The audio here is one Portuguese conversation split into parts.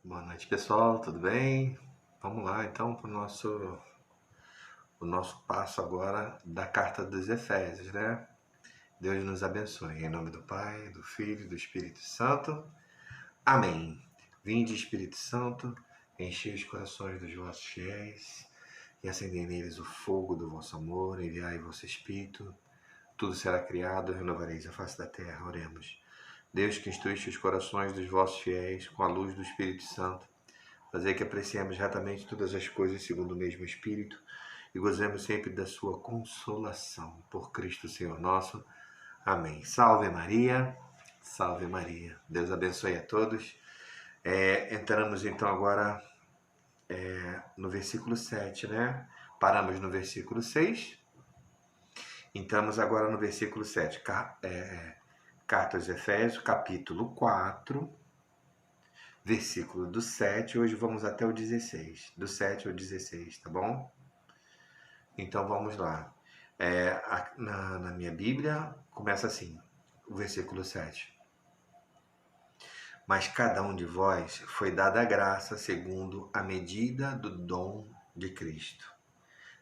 Boa noite, pessoal, tudo bem? Vamos lá, então, para o nosso passo agora da Carta dos Efésios, né? Deus nos abençoe. Em nome do Pai, do Filho e do Espírito Santo. Amém. Vinde, Espírito Santo, enchei os corações dos vossos fiéis e acendei neles o fogo do vosso amor. Enviai vosso Espírito, tudo será criado e renovareis a face da terra. Oremos. Deus, que instruíste os corações dos vossos fiéis com a luz do Espírito Santo, fazer que apreciemos retamente todas as coisas segundo o mesmo Espírito e gozemos sempre da sua consolação. Por Cristo Senhor nosso. Amém. Salve Maria, salve Maria. Deus abençoe a todos. Entramos então agora no versículo 7, né? Paramos no versículo 6. Entramos agora no versículo 7. Carta aos Efésios, capítulo 4. Versículo do 7, hoje vamos até o 16, do 7 ao 16, tá bom? Então vamos lá. Na minha Bíblia começa assim, o versículo 7. Mas cada um de vós foi dada a graça segundo a medida do dom de Cristo.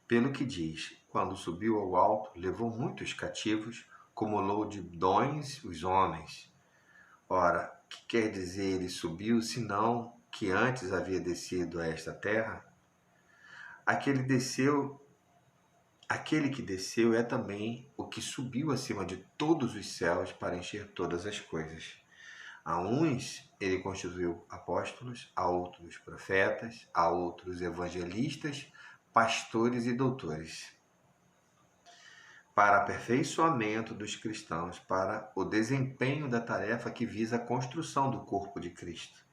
Pelo que diz, quando subiu ao alto, levou muitos cativos, cumulou de dons os homens. Ora, que quer dizer ele subiu, senão que antes havia descido a esta terra? Aquele que desceu é também o que subiu acima de todos os céus para encher todas as coisas. A uns ele constituiu apóstolos, a outros profetas, a outros evangelistas, pastores e doutores, para aperfeiçoamento dos cristãos, para o desempenho da tarefa que visa a construção do corpo de Cristo,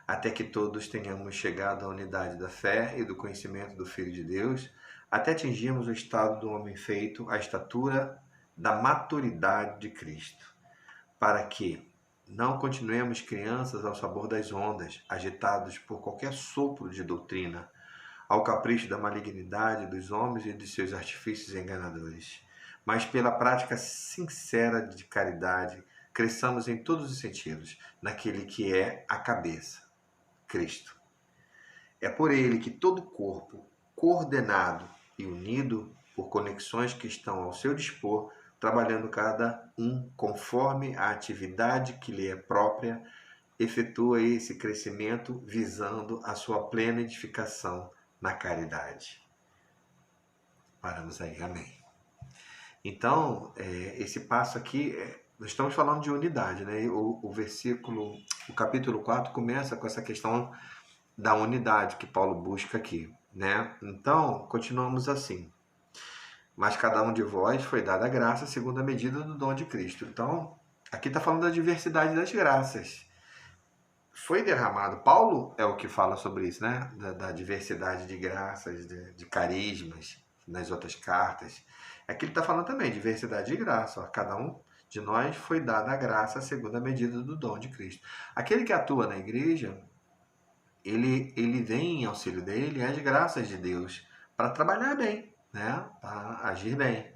até que todos tenhamos chegado à unidade da fé e do conhecimento do Filho de Deus, até atingirmos o estado do homem feito, a estatura da maturidade de Cristo, para que não continuemos crianças ao sabor das ondas, agitados por qualquer sopro de doutrina, ao capricho da malignidade dos homens e de seus artifícios enganadores, mas pela prática sincera de caridade, cresçamos em todos os sentidos, naquele que é a cabeça, Cristo. É por ele que todo o corpo, coordenado e unido por conexões que estão ao seu dispor, trabalhando cada um conforme a atividade que lhe é própria, efetua esse crescimento visando a sua plena edificação na caridade. Paramos aí, amém. Então, esse passo aqui, nós estamos falando de unidade, né? O capítulo 4 começa com essa questão da unidade que Paulo busca aqui, né? Então, continuamos assim. Mas cada um de vós foi dada a graça segundo a medida do dom de Cristo. Então, aqui está falando da diversidade das graças. Foi derramado. Paulo é o que fala sobre isso, né? Da diversidade de graças, de carismas, nas outras cartas. Aqui ele está falando também de diversidade de graça. Ó. Cada um de nós foi dada a graça segundo a medida do dom de Cristo. Aquele que atua na igreja, ele vem em auxílio dele as graças de Deus para trabalhar bem, né? Para agir bem.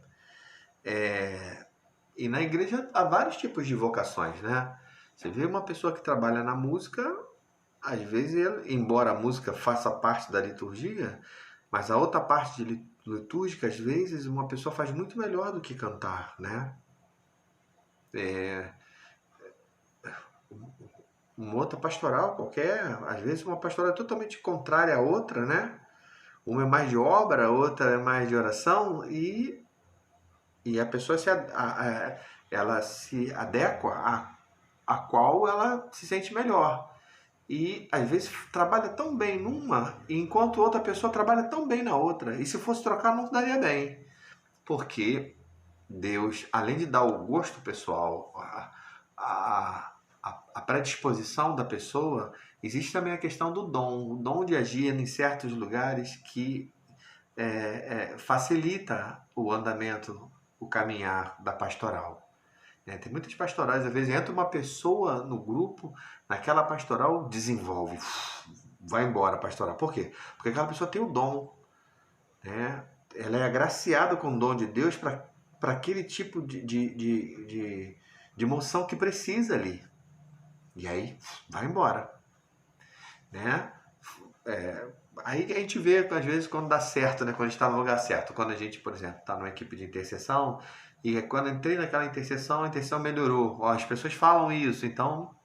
E na igreja há vários tipos de vocações, né? Você vê uma pessoa que trabalha na música, às vezes, embora a música faça parte da liturgia, mas a outra parte litúrgica, às vezes, uma pessoa faz muito melhor do que cantar, né? Uma outra pastoral qualquer, às vezes uma pastoral totalmente contrária à outra, né? Uma é mais de obra, a outra é mais de oração e a pessoa ela se adequa a qual ela se sente melhor. E às vezes trabalha tão bem numa, enquanto outra pessoa trabalha tão bem na outra. E se fosse trocar, não daria bem. Porque Deus, além de dar o gosto pessoal, a predisposição da pessoa, existe também a questão do dom. O dom de agir em certos lugares que facilita o andamento, o caminhar da pastoral. Tem muitas pastorais, às vezes entra uma pessoa no grupo, naquela pastoral desenvolve, vai embora a pastoral. Por quê? Porque aquela pessoa tem o dom, né? Ela é agraciada com o dom de Deus para aquele tipo de moção que precisa ali. E aí vai embora. né? É, aí que a gente vê, às vezes, quando dá certo, né? Quando a gente está no lugar certo. Quando a gente, por exemplo, está numa equipe de intercessão, e quando eu entrei naquela intercessão, a intercessão melhorou. Ó, as pessoas falam isso, então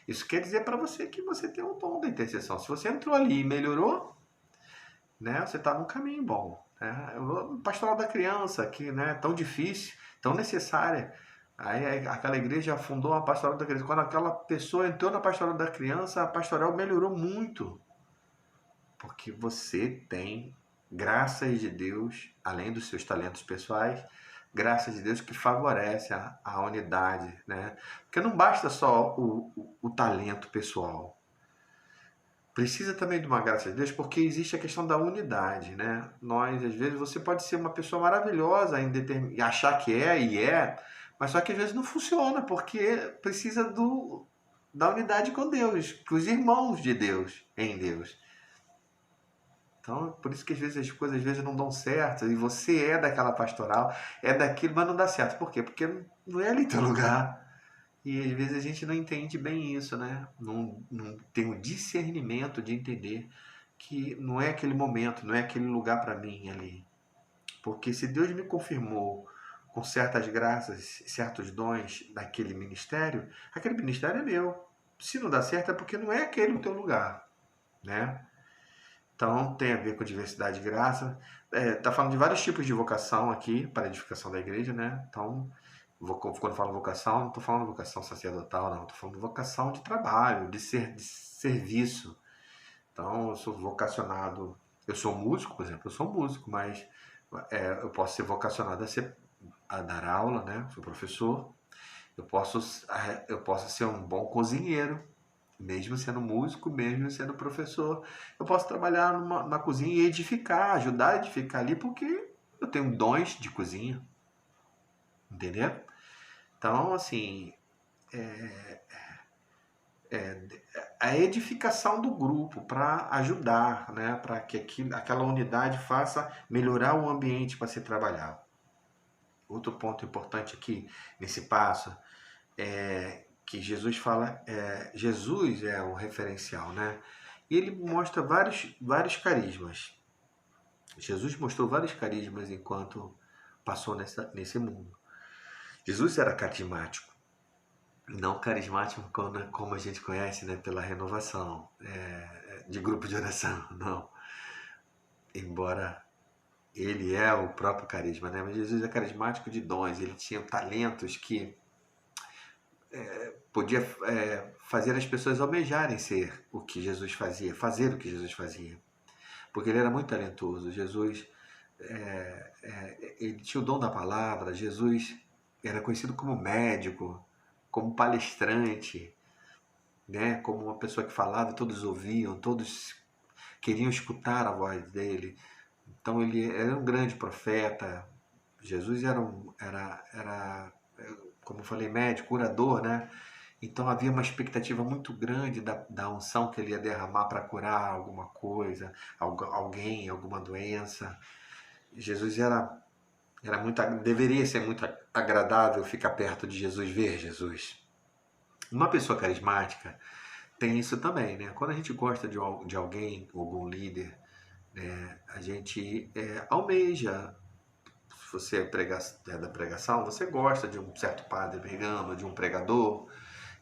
isso quer dizer para você que você tem um dom da intercessão. Se você entrou ali e melhorou, né? Você está num caminho bom. Né? O pastoral da criança, que né, é tão difícil, tão necessária. Aí aquela igreja fundou a pastoral da criança. Quando aquela pessoa entrou na pastoral da criança, a pastoral melhorou muito. Porque você tem graças de Deus, além dos seus talentos pessoais, graças de Deus que favorece a unidade, né? Porque não basta só o talento pessoal. Precisa também de uma graça de Deus, porque existe a questão da unidade, né? Nós, às vezes, você pode ser uma pessoa maravilhosa e achar que é e é, mas só que às vezes não funciona, porque precisa da unidade com Deus, com os irmãos de Deus, em Deus. Então, por isso que às vezes as coisas às vezes não dão certo, e você é daquela pastoral, é daquilo, mas não dá certo. Por quê? Porque não é ali teu lugar. E às vezes a gente não entende bem isso, né? Não tem o discernimento de entender que não é aquele momento, não é aquele lugar para mim ali. Porque se Deus me confirmou com certas graças, certos dons daquele ministério, aquele ministério é meu. Se não dá certo é porque não é aquele o teu lugar, né? Então tem a ver com diversidade de graça. Tá falando de vários tipos de vocação aqui para a edificação da igreja, né? Então quando eu falo vocação, não estou falando vocação sacerdotal, não. Estou falando vocação de trabalho, de serviço. Então, eu sou vocacionado. Eu sou músico, por exemplo, eu sou músico, mas eu posso ser vocacionado a dar aula, né? Sou professor. Eu posso ser um bom cozinheiro, mesmo sendo músico, mesmo sendo professor. Eu posso trabalhar na cozinha e edificar, ajudar a edificar ali, porque eu tenho dons de cozinha, entendeu? Então, assim, a edificação do grupo para ajudar, né, para que aquela unidade faça melhorar o ambiente para ser trabalhado. Outro ponto importante aqui nesse passo é que Jesus fala, Jesus é o referencial, né? E ele mostra vários carismas. Jesus mostrou vários carismas enquanto passou nesse mundo. Jesus era carismático. Não carismático como a gente conhece, né, pela renovação, de grupo de oração, não. Embora ele é o próprio carisma, né? Mas Jesus é carismático de dons, ele tinha talentos que podia fazer as pessoas almejarem ser o que Jesus fazia, fazer o que Jesus fazia. Porque ele era muito talentoso. Jesus, ele tinha o dom da palavra, Jesus era conhecido como médico, como palestrante, né? Como uma pessoa que falava e todos ouviam, todos queriam escutar a voz dele. Então ele era um grande profeta. Jesus era como eu falei, médico, curador, né? Então havia uma expectativa muito grande da unção que ele ia derramar para curar alguma coisa, alguém, alguma doença. Jesus deveria ser muito agradável ficar perto de Jesus, ver Jesus. Uma pessoa carismática tem isso também, né? Quando a gente gosta de alguém, algum líder, né, a gente almeja. Se você é da pregação, você gosta de um certo padre pregando, de um pregador,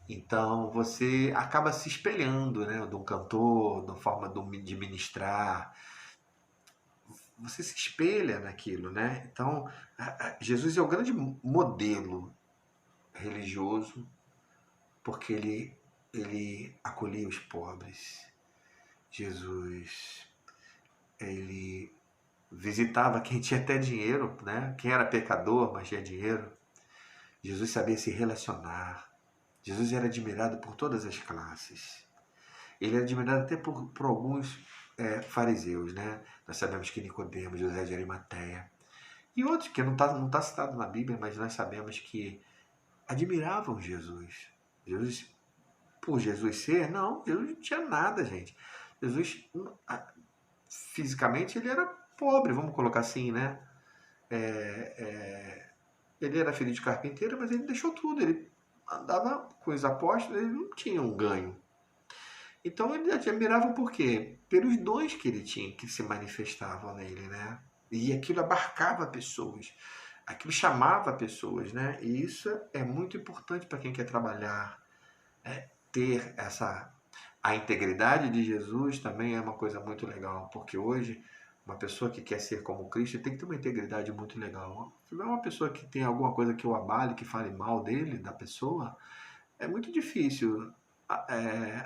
então você acaba se espelhando, né, de um cantor, da forma de ministrar, você se espelha naquilo, né? Então Jesus é o grande modelo religioso porque ele acolhia os pobres. Jesus, ele visitava quem tinha até dinheiro, né? Quem era pecador, mas tinha dinheiro. Jesus sabia se relacionar. Jesus era admirado por todas as classes. Ele era admirado até por alguns fariseus, né? Nós sabemos que Nicodemo, José de Arimateia e outros que não tá citado na Bíblia, mas nós sabemos que admiravam Jesus. Por Jesus ser, não, Jesus não tinha nada, gente. Jesus, fisicamente, ele era pobre, vamos colocar assim, né? Ele era filho de carpinteiro, mas ele deixou tudo. Ele andava com os apóstolos, ele não tinha um ganho. Então ele admirava por quê? Pelos dons que ele tinha, que se manifestavam nele, né? E aquilo abarcava pessoas, aquilo chamava pessoas, né? E isso é muito importante para quem quer trabalhar, ter essa... A integridade de Jesus também é uma coisa muito legal, porque hoje uma pessoa que quer ser como Cristo tem que ter uma integridade muito legal. Se não é uma pessoa que tem alguma coisa que o abale, que fale mal dele, da pessoa, é muito difícil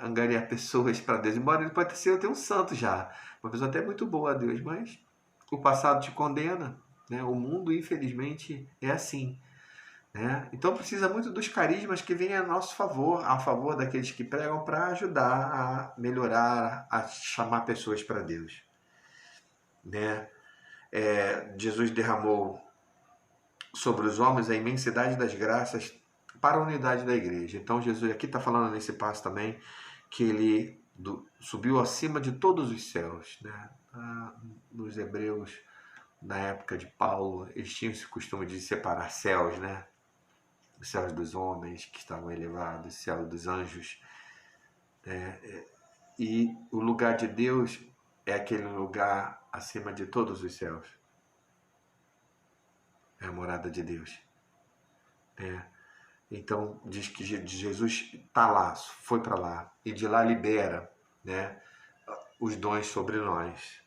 angariar pessoas para Deus. Embora ele pode ser até um santo já, uma pessoa até muito boa a Deus, mas o passado te condena, né? O mundo, infelizmente, é assim. Né? Então precisa muito dos carismas que vêm a nosso favor, a favor daqueles que pregam, para ajudar a melhorar, a chamar pessoas para Deus. Né? Jesus derramou sobre os homens a imensidade das graças para a unidade da igreja. Então Jesus aqui está falando nesse passo também que ele subiu acima de todos os céus. Né? Nos hebreus, na época de Paulo, eles tinham esse costume de separar céus, né? Os céus dos homens que estavam elevados, os céus dos anjos. E o lugar de Deus é aquele lugar acima de todos os céus. É a morada de Deus. Então diz que Jesus está lá, foi para lá, e de lá libera, né, os dons sobre nós.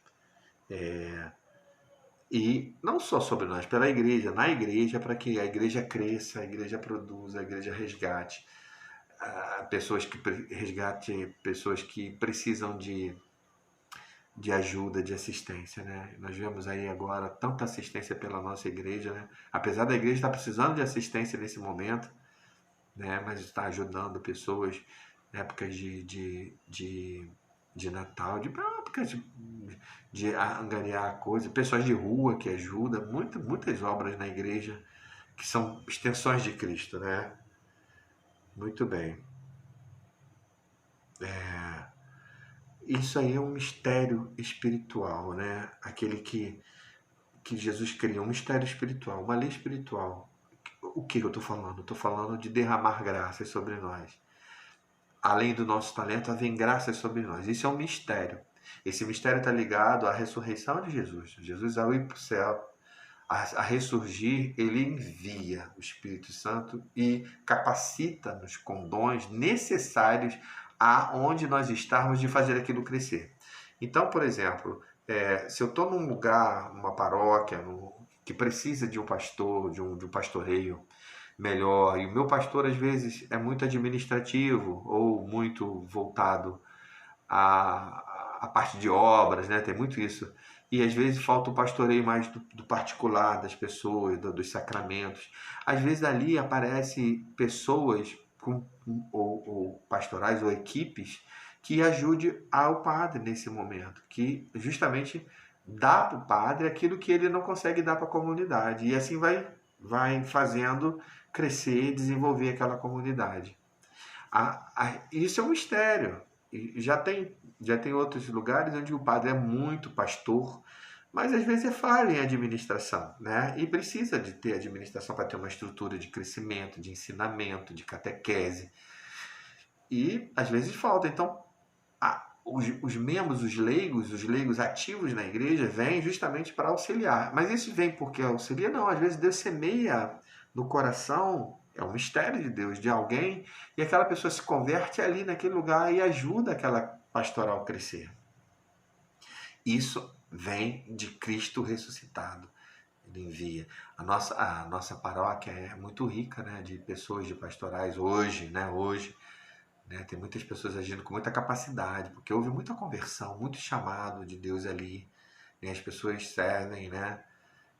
E não só sobre nós, pela igreja, na igreja, para que a igreja cresça, a igreja produza, a igreja resgate pessoas que precisam de ajuda, de assistência, né? Nós vemos aí agora tanta assistência pela nossa igreja, né? Apesar da igreja estar precisando de assistência nesse momento, né? Mas está ajudando pessoas em épocas de Natal, de épocas de angariar coisas, pessoas de rua que ajudam, muitas obras na igreja que são extensões de Cristo, né? Muito bem. Isso aí é um mistério espiritual, né? Aquele que Jesus criou, um mistério espiritual, uma lei espiritual. O que eu estou falando? Estou falando de derramar graças sobre nós. Além do nosso talento, vem graças sobre nós. Isso é um mistério. Esse mistério está ligado à ressurreição de Jesus. Jesus, ao ir para o céu, a ressurgir, ele envia o Espírito Santo e capacita-nos com dons necessários aonde nós estarmos de fazer aquilo crescer. Então, por exemplo, se eu estou num lugar, numa paróquia, que precisa de um pastor, de um pastoreio melhor, e o meu pastor às vezes é muito administrativo ou muito voltado à parte de obras, né? Tem muito isso. E às vezes falta o pastoreio mais do particular das pessoas, dos sacramentos. Às vezes ali aparecem pessoas ou pastorais ou equipes que ajude ao padre nesse momento, que justamente dá para o padre aquilo que ele não consegue dar para a comunidade. E assim vai fazendo crescer e desenvolver aquela comunidade. Isso é um mistério. E já tem outros lugares onde o padre é muito pastor, mas às vezes é falha em administração, né? E precisa de ter administração para ter uma estrutura de crescimento, de ensinamento, de catequese. E às vezes falta. Então, os membros, os leigos ativos na igreja vêm justamente para auxiliar. Mas isso vem porque auxilia? Não, às vezes Deus semeia no coração, é um mistério de Deus, de alguém, e aquela pessoa se converte ali naquele lugar e ajuda aquela pastoral a crescer. Isso vem de Cristo ressuscitado. Ele envia. A nossa paróquia é muito rica, né, de pessoas, de pastorais hoje, né, né, tem muitas pessoas agindo com muita capacidade, porque houve muita conversão, muito chamado de Deus ali, né, as pessoas servem, né?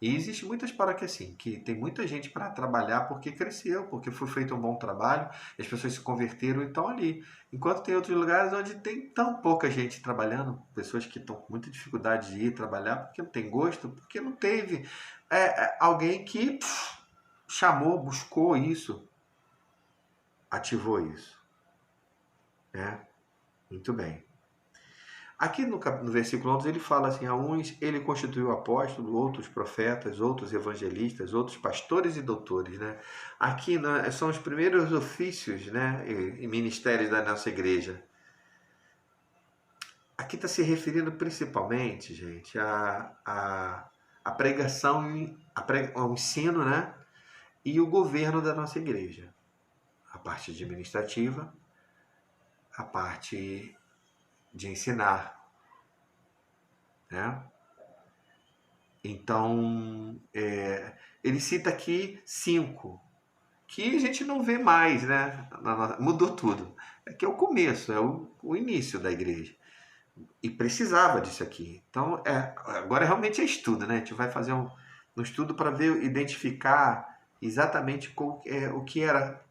E existe muitas paróquias assim, que tem muita gente para trabalhar porque cresceu, porque foi feito um bom trabalho, as pessoas se converteram e estão ali. Enquanto tem outros lugares onde tem tão pouca gente trabalhando, pessoas que estão com muita dificuldade de ir trabalhar porque não tem gosto, porque não teve alguém que chamou, buscou isso, ativou isso. Né? Muito bem. Aqui no versículo 11 ele fala assim, a uns ele constituiu apóstolos, outros profetas, outros evangelistas, outros pastores e doutores. Né? Aqui são os primeiros ofícios, né, e ministérios da nossa igreja. aqui está se referindo principalmente, gente, a pregação, ao ensino, né? E o governo da nossa igreja. A parte administrativa, a parte de ensinar, né? Então, ele cita aqui 5, que a gente não vê mais, né? Mudou tudo. Aqui é o começo, é o início da igreja. E precisava disso aqui. Então, agora realmente é estudo, né? A gente vai fazer um estudo para ver, identificar exatamente o que era,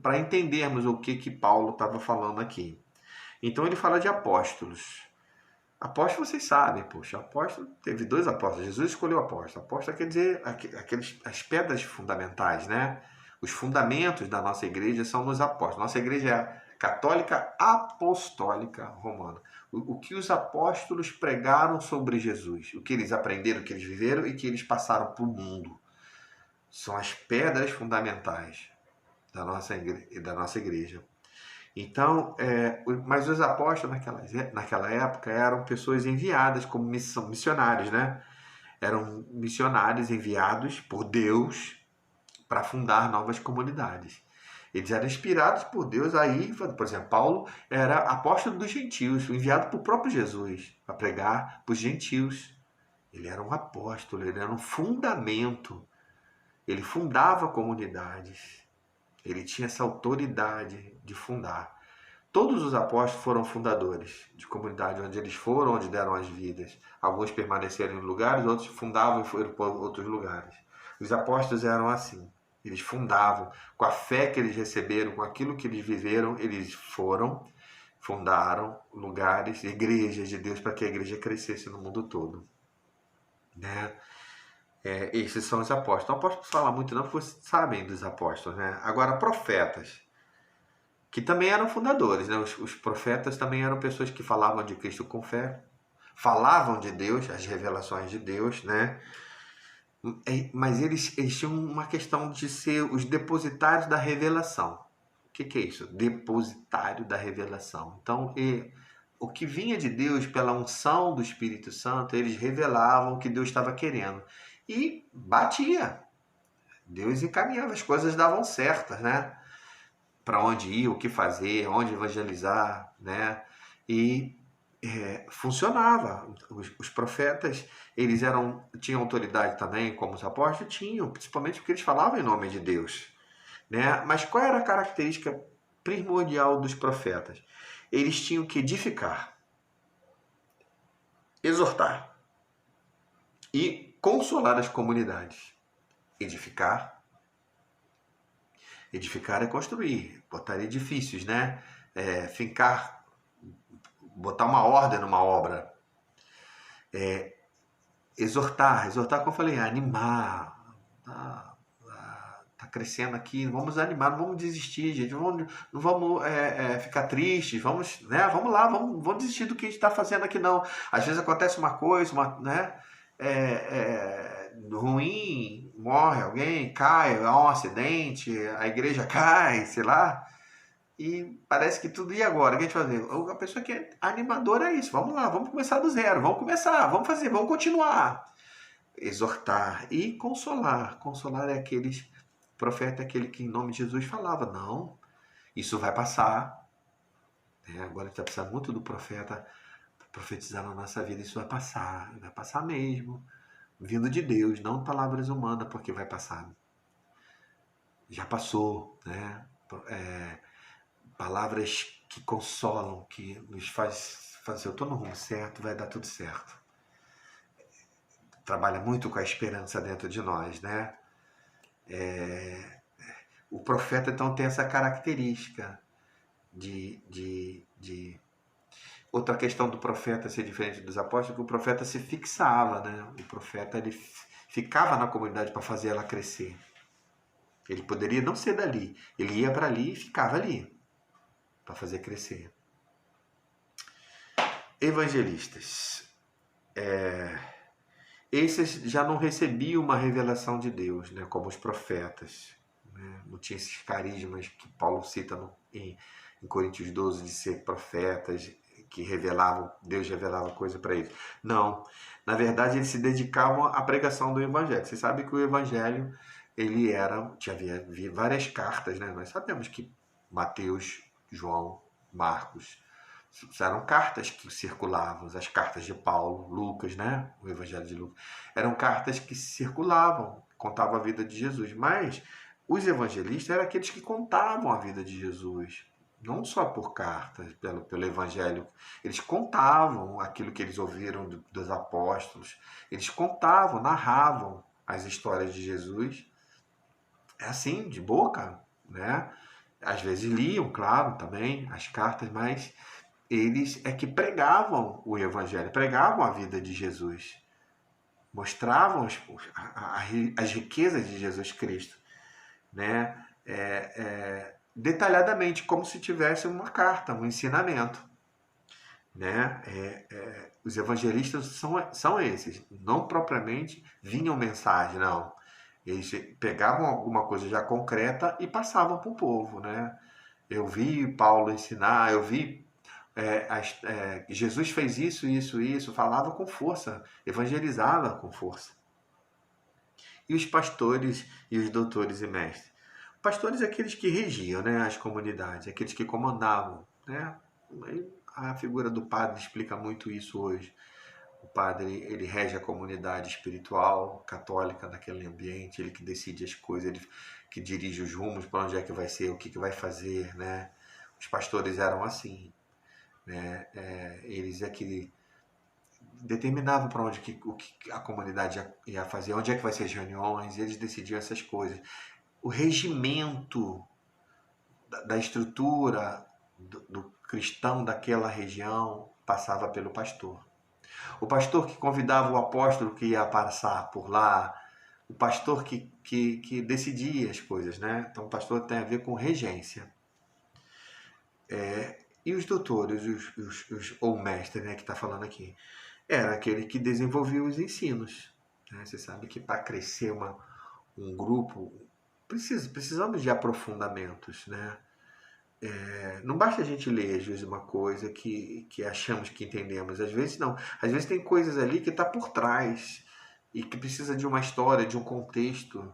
para entendermos o que Paulo estava falando aqui. Então, ele fala de apóstolos. Apóstolo, vocês sabem, poxa, apóstolo, teve 2 apóstolos, Jesus escolheu apóstolo. Apóstolo quer dizer as pedras fundamentais, né? Os fundamentos da nossa igreja são nos apóstolos. Nossa igreja é católica apostólica romana. O que os apóstolos pregaram sobre Jesus, o que eles aprenderam, o que eles viveram e que eles passaram para o mundo. São as pedras fundamentais da nossa igreja. Então, mas os apóstolos naquela época eram pessoas enviadas como missionários, né? Eram missionários enviados por Deus para fundar novas comunidades. Eles eram inspirados por Deus aí, por exemplo, Paulo era apóstolo dos gentios, enviado por próprio Jesus para pregar para os gentios. Ele era um apóstolo, ele era um fundamento. Ele fundava comunidades. Ele tinha essa autoridade de fundar. Todos os apóstolos foram fundadores de comunidade onde eles foram, onde deram as vidas. Alguns permaneceram em lugares, outros fundavam e foram para outros lugares. Os apóstolos eram assim. Eles fundavam. Com a fé que eles receberam, com aquilo que eles viveram, eles fundaram lugares, igrejas de Deus para que a igreja crescesse no mundo todo. Né? Esses são os apóstolos. Não posso falar muito não, porque vocês sabem dos apóstolos. Né? Agora, profetas, que também eram fundadores, né? Os profetas também eram pessoas que falavam de Cristo com fé, falavam de Deus, as revelações de Deus, né? Mas eles tinham uma questão de ser os depositários da revelação. O que é isso? Depositário da revelação. Então, o que vinha de Deus pela unção do Espírito Santo, eles revelavam o que Deus estava querendo. E batia. Deus encaminhava, as coisas davam certas, né? Para onde ir, o que fazer, onde evangelizar, né? E funcionava. Os profetas, eles tinham autoridade também, como os apóstolos tinham, principalmente porque eles falavam em nome de Deus, né? Mas qual era a característica primordial dos profetas? Eles tinham que edificar, exortar e consolar as comunidades. Edificar é construir, botar edifícios, né? Botar uma ordem numa obra. Exortar, como eu falei, animar. Tá crescendo aqui, vamos animar, não vamos desistir, gente. Não vamos ficar tristes, vamos lá, vamos desistir do que a gente está fazendo aqui, não. Às vezes acontece uma coisa, né? Ruim, morre alguém, cai, há um acidente, a igreja cai, sei lá, e parece que tudo, e agora? O que a gente vai fazer? A pessoa que é animadora é isso, vamos lá, vamos começar do zero, vamos começar, vamos fazer, vamos continuar. Exortar e consolar. Consolar é profeta é aquele que em nome de Jesus falava, não, isso vai passar. Agora a gente está precisando muito do profeta profetizar na nossa vida, isso vai passar mesmo. Vindo de Deus, não palavras humanas, porque vai passar. Já passou, né? Palavras que consolam, que nos faz fazer, eu estou no rumo certo, vai dar tudo certo. Trabalha muito com a esperança dentro de nós, né? O profeta, então, tem essa característica de outra questão do profeta ser diferente dos apóstolos, que o profeta se fixava, né? O profeta, ele ficava na comunidade para fazer ela crescer. Ele poderia não ser dali, ele ia para ali e ficava ali para fazer crescer. Evangelistas. Esses já não recebiam uma revelação de Deus, né? Como os profetas. Né? Não tinha esses carismas que Paulo cita em Coríntios 12 de ser profetas, que revelavam, Deus revelava coisa para eles. Não. Na verdade, eles se dedicavam à pregação do Evangelho. Você sabe que o Evangelho, ele era, havia várias cartas, né? Nós sabemos que Mateus, João, Marcos, eram cartas que circulavam, as cartas de Paulo, Lucas, né? O Evangelho de Lucas. Eram cartas que circulavam, contavam a vida de Jesus. Mas os evangelistas eram aqueles que contavam a vida de Jesus. Não só por cartas, pelo Evangelho. Eles contavam aquilo que eles ouviram dos apóstolos. Eles contavam, narravam as histórias de Jesus. É assim, de boca, né? Às vezes liam, claro, também as cartas, mas eles é que pregavam o Evangelho, pregavam a vida de Jesus. Mostravam as riquezas de Jesus Cristo, né? Detalhadamente, como se tivesse uma carta, um ensinamento, né? Os evangelistas são esses, não propriamente vinham mensagem, não. Eles pegavam alguma coisa já concreta e passavam para o povo, né? Eu vi Paulo ensinar, eu vi Jesus fez isso, isso, isso, falava com força, evangelizava com força. E os pastores e os doutores e mestres? Pastores, aqueles que regiam, né, as comunidades, aqueles que comandavam, né? A figura do padre explica muito isso hoje. O padre, ele rege a comunidade espiritual católica naquele ambiente, ele que decide as coisas, ele que dirige os rumos, para onde é que vai ser, o que vai fazer, né? Os pastores eram assim, né? Eles é que determinavam para onde o que a comunidade ia fazer, onde é que vai ser as reuniões, eles decidiam essas coisas. O regimento da estrutura do cristão daquela região passava pelo pastor. O pastor que convidava o apóstolo que ia passar por lá, o pastor que decidia as coisas, né? Então o pastor tem a ver com regência. E os doutores, ou o mestre, né, que está falando aqui, era aquele que desenvolvia os ensinos. Né? Você sabe que para crescer um grupo, precisamos de aprofundamentos, né? Não basta a gente ler, às vezes, uma coisa que achamos que entendemos. Às vezes, não. Às vezes, tem coisas ali que está por trás e que precisa de uma história, de um contexto,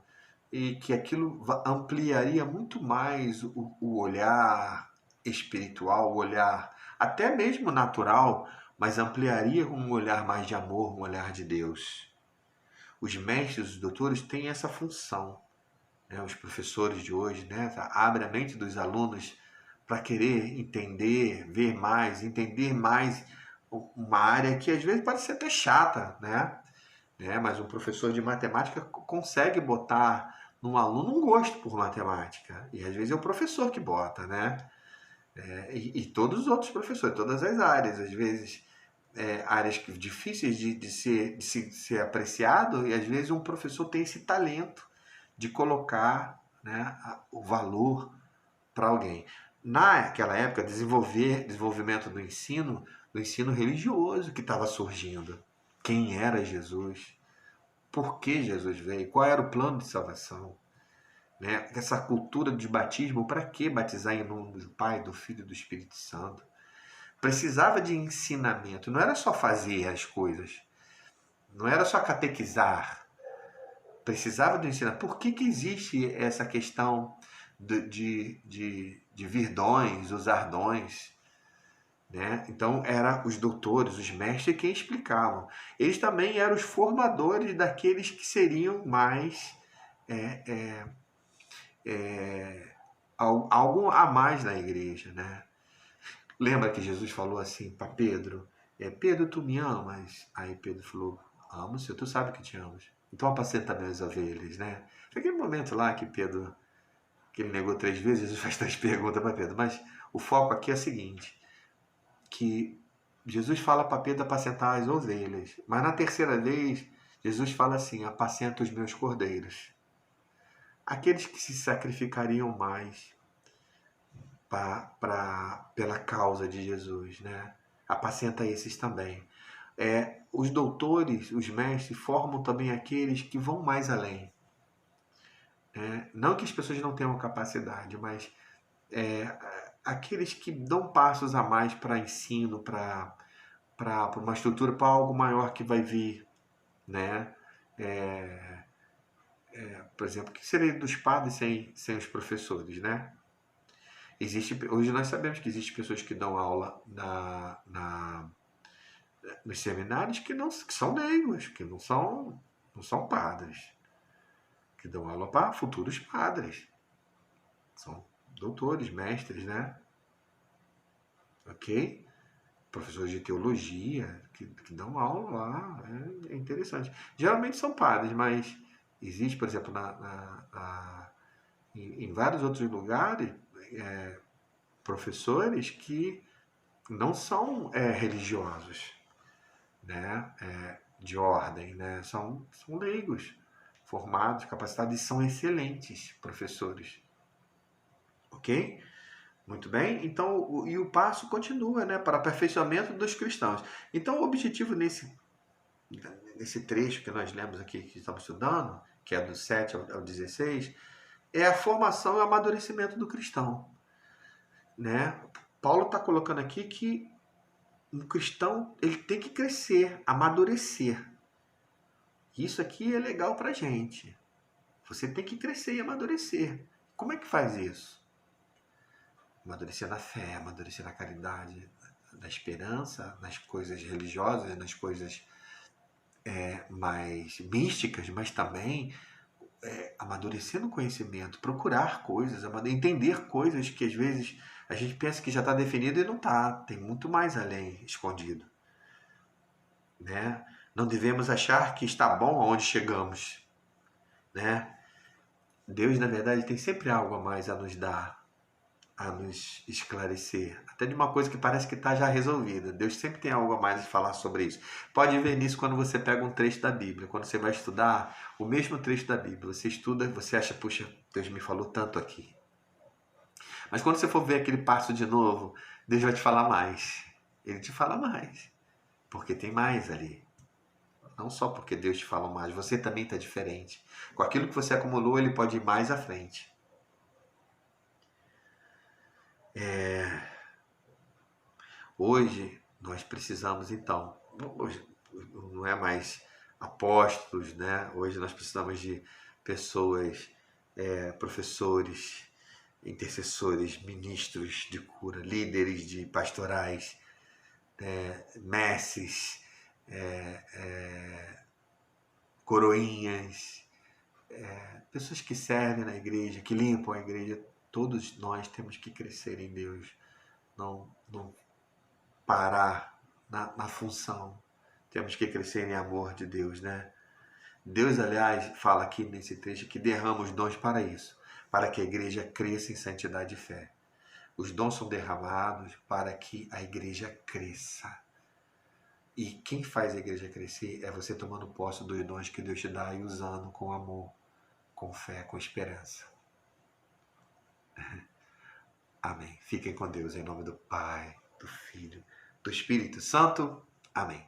e que aquilo ampliaria muito mais o olhar espiritual, o olhar até mesmo natural, mas ampliaria um olhar mais de amor, um olhar de Deus. Os mestres, os doutores têm essa função. Né? Os professores de hoje, né? Abre a mente dos alunos para querer entender mais uma área que às vezes pode ser até chata, né? Mas um professor de matemática consegue botar num aluno um gosto por matemática. E às vezes é o professor que bota, né? E todos os outros professores, todas as áreas, às vezes áreas difíceis de ser apreciado, e às vezes um professor tem esse talento de colocar, né, o valor para alguém. Naquela época, desenvolvimento do ensino religioso que estava surgindo. Quem era Jesus? Por que Jesus veio? Qual era o plano de salvação? Né? Essa cultura de batismo, para que batizar em nome do Pai, do Filho e do Espírito Santo? Precisava de ensinamento, não era só fazer as coisas, não era só catequizar, precisava do ensinamento. Por que existe essa questão de vir dons, usar dons? Né? Então, eram os doutores, os mestres quem explicavam. Eles também eram os formadores daqueles que seriam mais algo a mais na igreja. Né? Lembra que Jesus falou assim para Pedro? Pedro, tu me amas? Aí Pedro falou, amo, Senhor, tu sabe que te amo. Então apacenta minhas ovelhas, né? Foi aquele momento lá que Pedro, que ele negou 3 vezes, Jesus faz 3 perguntas para Pedro. Mas o foco aqui é o seguinte, que Jesus fala para Pedro apacentar as ovelhas. Mas na terceira vez, Jesus fala assim, apacenta os meus cordeiros. Aqueles que se sacrificariam mais pela causa de Jesus, né? Apacenta esses também. Os doutores, os mestres, formam também aqueles que vão mais além. Não que as pessoas não tenham capacidade, mas aqueles que dão passos a mais para ensino, para uma estrutura, para algo maior que vai vir, né? Por exemplo, o que seria dos padres sem os professores, né? Hoje nós sabemos que existem pessoas que dão aula nos seminários que são leigos, que não são padres, que dão aula para futuros padres. São doutores, mestres, né? Ok? Professores de teologia que dão aula lá. É interessante. Geralmente são padres, mas existe, por exemplo, em vários outros lugares, professores que não são religiosos, né? De ordem, né? São leigos, formados, capacitados e são excelentes professores. Ok? Muito bem? Então, o passo continua, né? Para aperfeiçoamento dos cristãos. Então, o objetivo nesse trecho que nós lemos aqui, que estamos estudando, que é do 7 ao 16, é a formação e o amadurecimento do cristão, né? Paulo está colocando aqui que um cristão ele tem que crescer, amadurecer. Isso aqui é legal para a gente. Você tem que crescer e amadurecer. Como é que faz isso? Amadurecer na fé, amadurecer na caridade, na esperança, nas coisas religiosas, nas coisas mais místicas, mas também amadurecer no conhecimento, procurar coisas, entender coisas que às vezes a gente pensa que já está definido e não está. Tem muito mais além escondido, né? Não devemos achar que está bom aonde chegamos, né? Deus, na verdade, tem sempre algo a mais a nos dar, a nos esclarecer. Até de uma coisa que parece que está já resolvida. Deus sempre tem algo a mais a falar sobre isso. Pode ver nisso quando você pega um trecho da Bíblia. Quando você vai estudar o mesmo trecho da Bíblia, você estuda e você acha, puxa, Deus me falou tanto aqui. Mas quando você for ver aquele passo de novo, Deus vai te falar mais. Ele te fala mais. Porque tem mais ali. Não só porque Deus te fala mais, você também está diferente. Com aquilo que você acumulou, ele pode ir mais à frente. Hoje, nós precisamos, então, hoje não é mais apóstolos, né? Hoje nós precisamos de pessoas, professores, intercessores, ministros de cura, líderes de pastorais, mestres, coroinhas, pessoas que servem na igreja, que limpam a igreja. Todos nós temos que crescer em Deus, não parar na função. Temos que crescer em amor de Deus, né? Deus, aliás, fala aqui nesse trecho que derrama os dons para isso, para que a igreja cresça em santidade e fé. Os dons são derramados para que a igreja cresça. E quem faz a igreja crescer é você tomando posse dos dons que Deus te dá e usando com amor, com fé, com esperança. Amém. Fiquem com Deus em nome do Pai, do Filho, do Espírito Santo. Amém.